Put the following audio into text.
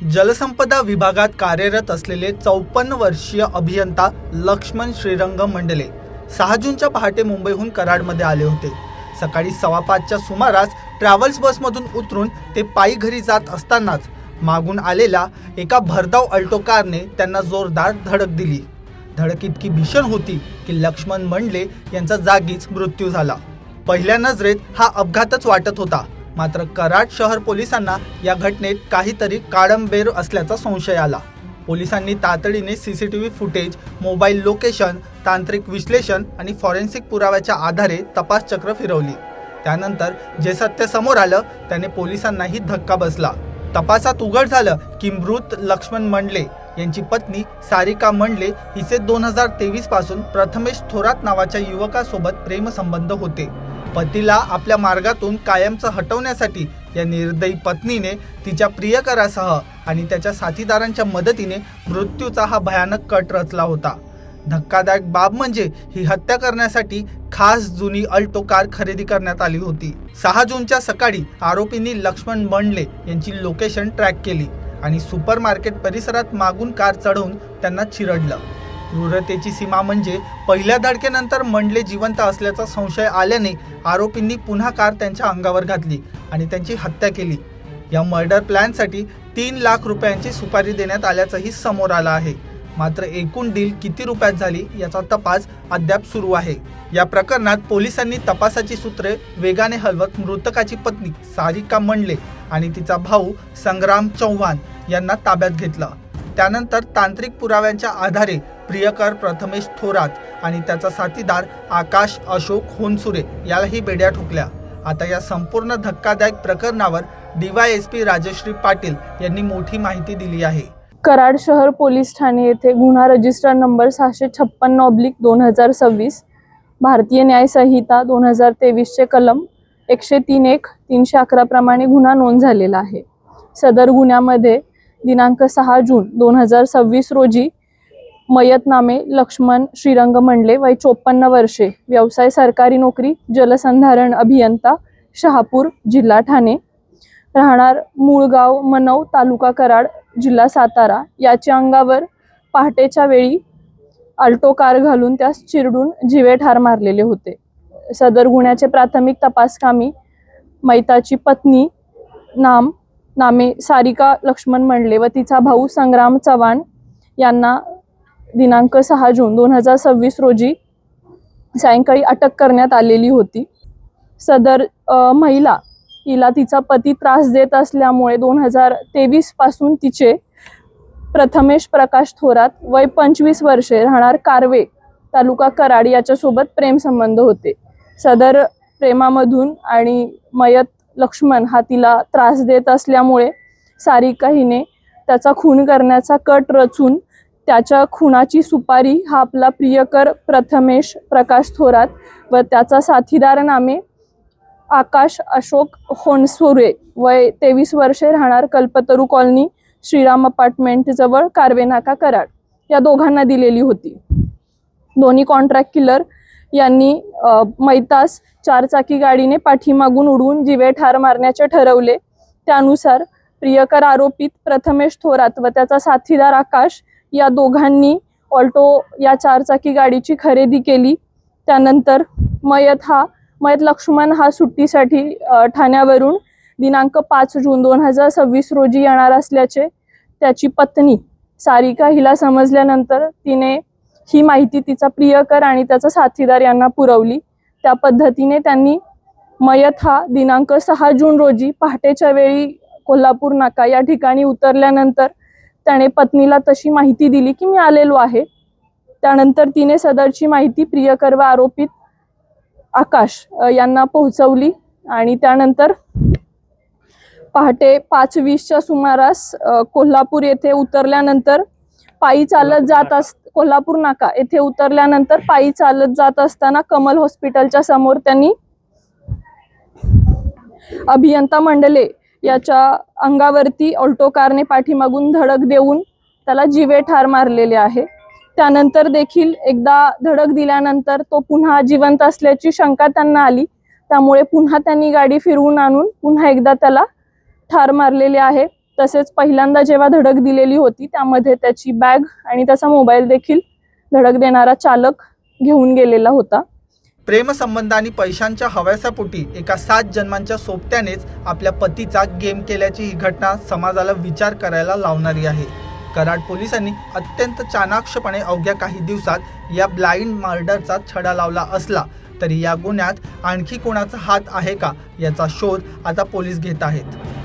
जलसंपदा विभागात कार्यरत असलेले 54 वर्षीय अभियंता लक्ष्मण श्रीरंग मंडले 6 जूनच्या पहाटे मुंबईहून कराडमध्ये आले होते। सकाळी 5:15च्या सुमारास ट्रॅव्हल्स बसमधून उतरून ते पायी घरी जात असतानाच मागून आलेल्या एका भरधाव अल्टो कारने त्यांना जोरदार धडक दिली। धडक इतकी भीषण होती की लक्ष्मण मंडले यांचा जागीच मृत्यू झाला। पहिल्या नजरेत हा अपघातच वाटत होता, मात्र कराड शहर पोलिसांना या घटनेत काहीतरी काळंबेर असल्याचा संशय आला। पोलिसांनी तातडीने सीसीटीव्ही फुटेज, मोबाईल लोकेशन, तांत्रिक विश्लेषण आणि फॉरेन्सिक पुराव्याच्या आधारे तपास चक्र फिरवली। त्यानंतर जे सत्य समोर आलं त्याने पोलिसांनाही धक्का बसला। तपासात उघड झालं की मृत लक्ष्मण मंडले यांची पत्नी सारिका मंडले हिचे 2023 पासून प्रथमेश थोरात नावाच्या युवकासोबत प्रेमसंबंध होते। पतीला आपल्या मार्गातून कायमचं हटवण्यासाठी या निर्दयी पत्नीने तिच्या प्रियकरासह आणि त्याच्या साथीदारांच्या मदतीने मृत्यूचा हा भयानक कट रचला होता। धक्कादायक बाब म्हणजे ही हत्या करण्यासाठी खास जुनी अल्टो कार खरेदी करण्यात आली होती। 6 जूनच्या सकाळी आरोपींनी लक्ष्मण मंडले यांची लोकेशन ट्रॅक केली आणि सुपरमार्केट परिसरात मागून कार चढवून त्यांना चिरडलं। क्रूरतेची सीमा म्हणजे पहिल्या धडकेनंतर मंडले जिवंत असल्याचा संशय आल्याने आरोपींनी पुन्हा कार त्यांच्या अंगावर घातली आणि त्यांची हत्या केली। या मर्डर प्लॅनसाठी 3 लाख रुपयांची सुपारी देण्यात आल्याचंही समोर आलं आहे। मात्र एकूण डील किती रुपयात झाली याचा तपास अद्याप सुरू आहे। या प्रकरणात पोलिसांनी तपासाची सूत्रे वेगाने हलवत मृतकाची पत्नी सारिका मंडले आणि तिचा भाऊ संग्राम चव्हाण यांना ताब्यात घेतलं। त्यानंतर तांत्रिक पुराव्यांच्या आधारे प्रियकर प्रथमेश थोरात आणि त्याचा साथीदार आकाश अशोक होनसुरे यालाही बेड्या ठोकल्या। आता या संपूर्ण धक्कादायक प्रकरणावर DYSP राजश्री पाटील यांनी मोठी माहिती दिली आहे। कराड शहर पोलीस ठाणे येथे गुन्हा रजिस्टर नंबर 656/2026 भारतीय न्याय संहिता 2023 चे कलम 103(1) 311 प्रमाणे गुन्हा नोंद झालेला आहे। सदर गुन्ह्यामध्ये दिनांक 6 जून 2026 रोजी मयत नामे लक्ष्मण श्रीरंग मंडले वय 54 वर्षे, व्यवसाय सरकारी नोकरी, जलसंधारण अभियंता, शहापूर, जिल्हा ठाणे, राहणार मूळगाव मनव, तालुका कराड, जिल्हा सातारा याच्या अंगावर पहाटेच्या वेळी अल्टो कार घालून त्यास चिरडून जीवे ठार मारलेले होते। सदर गुन्ह्याचे प्राथमिक तपासकामी मयताची पत्नी नामे सारिका लक्ष्मण मंडले व तिचा भाऊ संग्राम चव्हाण यांना दिनांक 6 जून 2026 रोजी सायंकाळी अटक करण्यात आलेली होती। सदर महिला हिला तिचा पती त्रास देत असल्यामुळे 2023 पासून तिचे प्रथमेश प्रकाश थोरात वय 25 वर्षे, राहणार कारवे, तालुका कराड याच्यासोबत प्रेमसंबंध होते। सदर प्रेमामधून आणि मयत लक्ष्मण हा तिला त्रास देत असल्यामुळे सारिका हिने त्याचा खून करण्याचा कट रचून त्याच्या खुनाची सुपारी हा आपला प्रियकर प्रथमेश प्रकाश थोरात व त्याचा साथीदार नामे आकाश अशोक होनसुरे वय 23 वर्षे, राहणार कल्पतरू कॉलनी, श्रीराम अपार्टमेंट जवळ कारवे नाका कराड या दोघांना दिलेली होती। दोन्ही कॉन्ट्रॅक्ट किलर यांनी मैतास 4 चाकी गाडीने पाठीमागून उडवून जीवे ठार मारण्याचे ठरवले। त्यानुसार प्रियकर आरोपित प्रथमेश थोरात व त्याचा साथीदार आकाश या दोघांनी ऑल्टो या 4 चाकी गाडीची खरेदी केली। त्यानंतर मयत लक्ष्मण हा सुट्टीसाठी ठाण्यावरून दिनांक 5 जून 2026 रोजी येणार असल्याचे त्याची पत्नी सारिका हिला समजल्यानंतर तिने ही माहिती तिचा प्रियकर आणि त्याचा साथीदार यांना पुरवली। त्या पद्धतीने त्यांनी मयत हा दिनांक 6 जून रोजी पहाटेच्या वेळी कोल्हापूर नाका या ठिकाणी उतरल्यानंतर त्याने पत्नीला तशी माहिती दिली की मी आलेलो आहे। त्यानंतर तिने सदरची माहिती प्रियकर व आरोपित आकाश यांना पोहोचवली आणि त्यानंतर पहाटे 5:20च्या सुमारास कोल्हापूर येथे उतरल्यानंतर पायी चालत जात कोल्हापूर नाका येथे उतरल्यानंतर पायी चालत जात असताना कमल हॉस्पिटलच्या समोर त्यांनी अभियंता मंडले याच्या अंगावरती ऑल्टो कारने पाठीमागून धडक देऊन त्याला जीवे ठार मारलेले आहे। त्यानंतर देखील एकदा धडक दिल्यानंतर तो पुन्हा जिवंत असल्याची शंका त्यांना आली, त्यामुळे पुन्हा त्यांनी गाडी फिरवून आणून पुन्हा एकदा त्याला ठार मारलेले आहे। तसेच पहिल्यांदा जेव्हा धडक दिलेली होती त्यामध्ये त्याची बॅग आणि त्याचा मोबाईल देखील धडक देणारा चालक घेऊन गेलेला होता. प्रेमसंबंध आणि पैशांच्या हव्यासापोटी एका 7 जन्मांच्या सोबत्यानेच आपल्या पतीचा गेम केल्याची ही घटना समाजाला विचार करायला लावणारी आहे. कराड पोलिसांनी अत्यंत चाणाक्षपणे अवघ्या काही दिवसात या ब्लाइंड मर्डरचा छडा लावला असला तरी या गुन्ह्यात आणखी कोणाचा हात आहे का याचा शोध आता पोलीस घेत आहेत.